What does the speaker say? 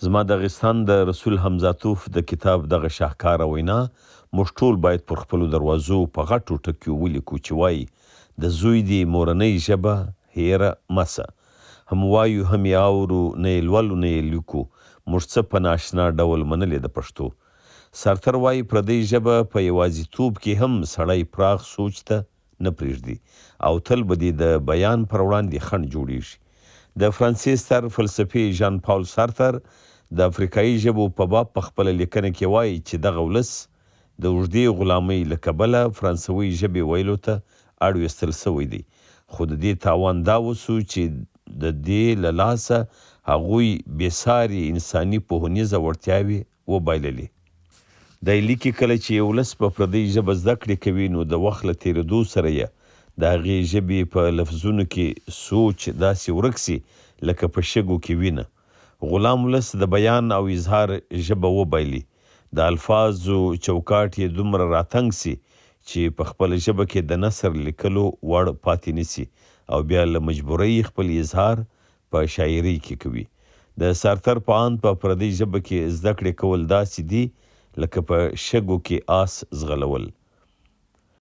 زما دغستان د رسول حمزاتوف د کتاب دغه شاهکاره وینا موږ ټول باید پر خپلو دروازو په غټو ټکیو ولیکو چې وایي د زوی دی مورنۍ ژبه هیره مسه. هم وایو هم یې اورو، نه یې لولو نه یې لیکو، موږ څه په ناشنا ډول منلې د پښتو. سارتر وایي پردۍ ژبه په یوازیتوب کې هم سړی پراخ سوچ ته نه پرېږدي او تل به دې د بیان پر وړاندې خنډ جوړیږي. د فرانسې ستر فلسفي ژان پاول سارتر د افریقایي ژبو په باب په خپله لیکنه کې وایي چې دغه ولس د اوږدې غلامۍ له کبله فرانسوي ژبې ویلو ته اړ ویستل سوی دی، خو د دې تاوان دا وسو چې د دې له لاسه هغوی بېساري انساني پوهنیزه وړتیاوې وبایللې. دی لیکي کله چې یو ولس په پردۍ ژبه زده کړې کوي نو د وخت له تېرېدو سره یې د هغې ژبې په لفظونو کې سوچ داسې ورک سي لکه په شګو کې وینه. غلام ولس د بیان او اظهار ژبه وبایلي، د الفاظو چوکاټ یې دومره راتنګ سي چې په خپله ژبه کې د نثر لیکلو وړ پاتې نسي او بیا له مجبورۍ خپل اظهار په شاعرۍ کې کوي. د سارتر په اند په پردۍ ژبه کې زده کړې کول داسې دي لکه په شګو کې آس ځغلول.